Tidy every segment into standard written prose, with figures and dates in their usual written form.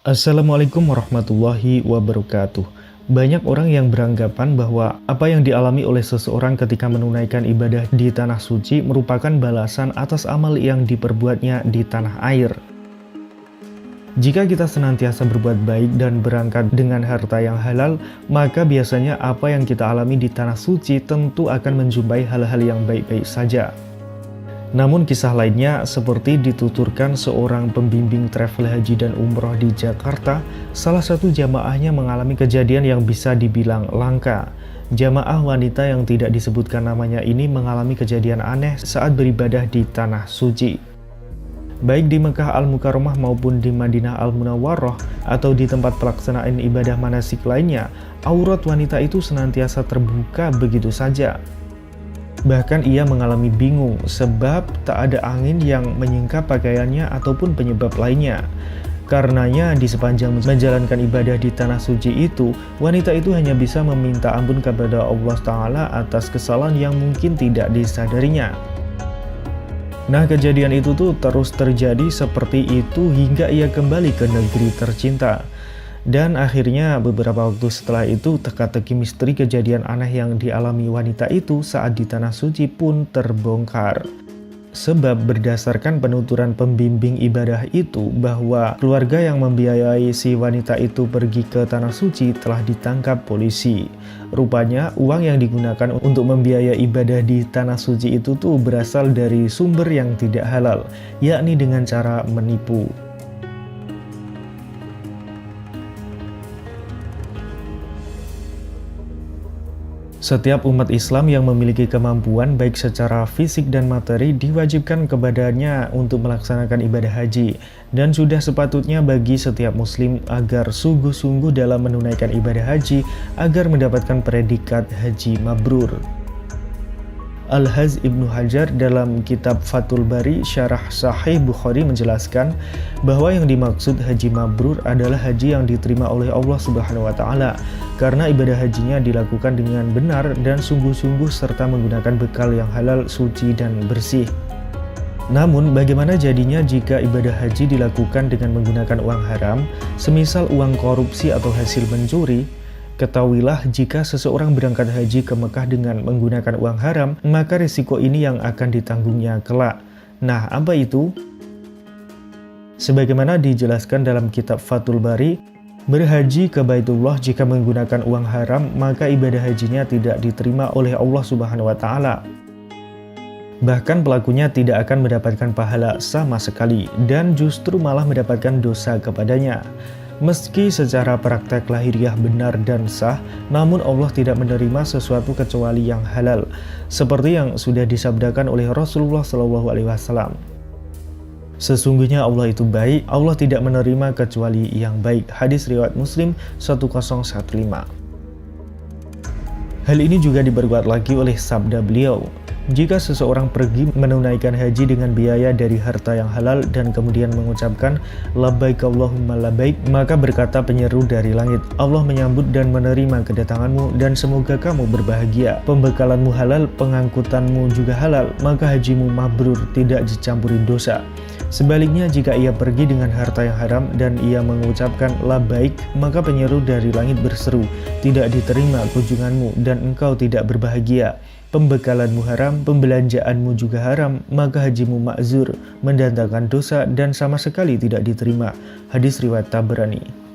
Assalamualaikum warahmatullahi wabarakatuh. Banyak orang yang beranggapan bahwa apa yang dialami oleh seseorang ketika menunaikan ibadah di tanah suci merupakan balasan atas amal yang diperbuatnya di tanah air. Jika kita senantiasa berbuat baik dan berangkat dengan harta yang halal, maka biasanya apa yang kita alami di tanah suci tentu akan menjumpai hal-hal yang baik-baik saja. Namun kisah lainnya seperti dituturkan seorang pembimbing travel haji dan umroh di Jakarta, salah satu jamaahnya mengalami kejadian yang bisa dibilang langka. Jamaah wanita yang tidak disebutkan namanya ini mengalami kejadian aneh saat beribadah di tanah suci. Baik di Mekah Al-Mukarramah maupun di Madinah Al-Munawwarah atau di tempat pelaksanaan ibadah manasik lainnya, aurat wanita itu senantiasa terbuka begitu saja. Bahkan ia mengalami bingung sebab tak ada angin yang menyingkap pakaiannya ataupun penyebab lainnya. Karenanya di sepanjang menjalankan ibadah di tanah suci itu, wanita itu hanya bisa meminta ampun kepada Allah Ta'ala atas kesalahan yang mungkin tidak disadarinya. Nah, kejadian itu tuh terus terjadi seperti itu hingga ia kembali ke negeri tercinta. Dan akhirnya beberapa waktu setelah itu teka-teki misteri kejadian aneh yang dialami wanita itu saat di tanah suci pun terbongkar. Sebab berdasarkan penuturan pembimbing ibadah itu bahwa keluarga yang membiayai si wanita itu pergi ke tanah suci telah ditangkap polisi. Rupanya uang yang digunakan untuk membiayai ibadah di tanah suci itu tuh berasal dari sumber yang tidak halal, yakni dengan cara menipu. Setiap umat Islam yang memiliki kemampuan baik secara fisik dan materi diwajibkan kepadanya untuk melaksanakan ibadah haji. Dan sudah sepatutnya bagi setiap muslim agar sungguh-sungguh dalam menunaikan ibadah haji agar mendapatkan predikat haji mabrur. Al-Hajj Ibnu Hajar dalam kitab Fathul Bari Syarah Sahih Bukhari menjelaskan bahwa yang dimaksud haji mabrur adalah haji yang diterima oleh Allah Subhanahu wa Ta'ala karena ibadah hajinya dilakukan dengan benar dan sungguh-sungguh serta menggunakan bekal yang halal, suci, dan bersih. Namun bagaimana jadinya jika ibadah haji dilakukan dengan menggunakan uang haram, semisal uang korupsi atau hasil mencuri? Ketahuilah jika seseorang berangkat haji ke Mekah dengan menggunakan uang haram, maka risiko ini yang akan ditanggungnya kelak. Nah, apa itu? Sebagaimana dijelaskan dalam kitab Fathul Bari, berhaji ke Baitullah jika menggunakan uang haram, maka ibadah hajinya tidak diterima oleh Allah Subhanahu wa Ta'ala. Bahkan pelakunya tidak akan mendapatkan pahala sama sekali, dan justru malah mendapatkan dosa kepadanya. Meski secara praktek lahiriah benar dan sah, namun Allah tidak menerima sesuatu kecuali yang halal, seperti yang sudah disabdakan oleh Rasulullah SAW. Sesungguhnya Allah itu baik, Allah tidak menerima kecuali yang baik. Hadis riwayat Muslim 1015. Hal ini juga diperkuat lagi oleh sabda beliau, jika seseorang pergi menunaikan haji dengan biaya dari harta yang halal dan kemudian mengucapkan labbaik Allahumma labbaik, maka berkata penyeru dari langit, Allah menyambut dan menerima kedatanganmu dan semoga kamu berbahagia. Pembekalanmu halal, pengangkutanmu juga halal, maka hajimu mabrur, tidak dicampuri dosa. Sebaliknya jika ia pergi dengan harta yang haram dan ia mengucapkan labbaik, maka penyeru dari langit berseru, tidak diterima kunjunganmu dan engkau tidak berbahagia. Pembekalanmu haram, pembelanjaanmu juga haram, maka hajimu ma'zur, mendatangkan dosa dan sama sekali tidak diterima. Hadis riwayat Tabrani.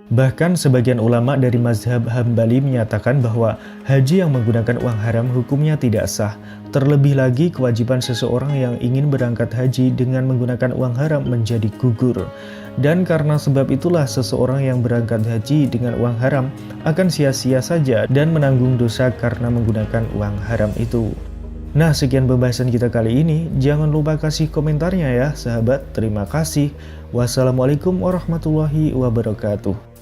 Bahkan sebagian ulama dari mazhab Hambali menyatakan bahwa haji yang menggunakan uang haram hukumnya tidak sah. Terlebih lagi kewajiban seseorang yang ingin berangkat haji dengan menggunakan uang haram menjadi gugur. Dan karena sebab itulah seseorang yang berangkat haji dengan uang haram akan sia-sia saja dan menanggung dosa karena menggunakan uang haram itu. Nah, sekian pembahasan kita kali ini. Jangan lupa kasih komentarnya ya sahabat. Terima kasih. Wassalamualaikum warahmatullahi wabarakatuh.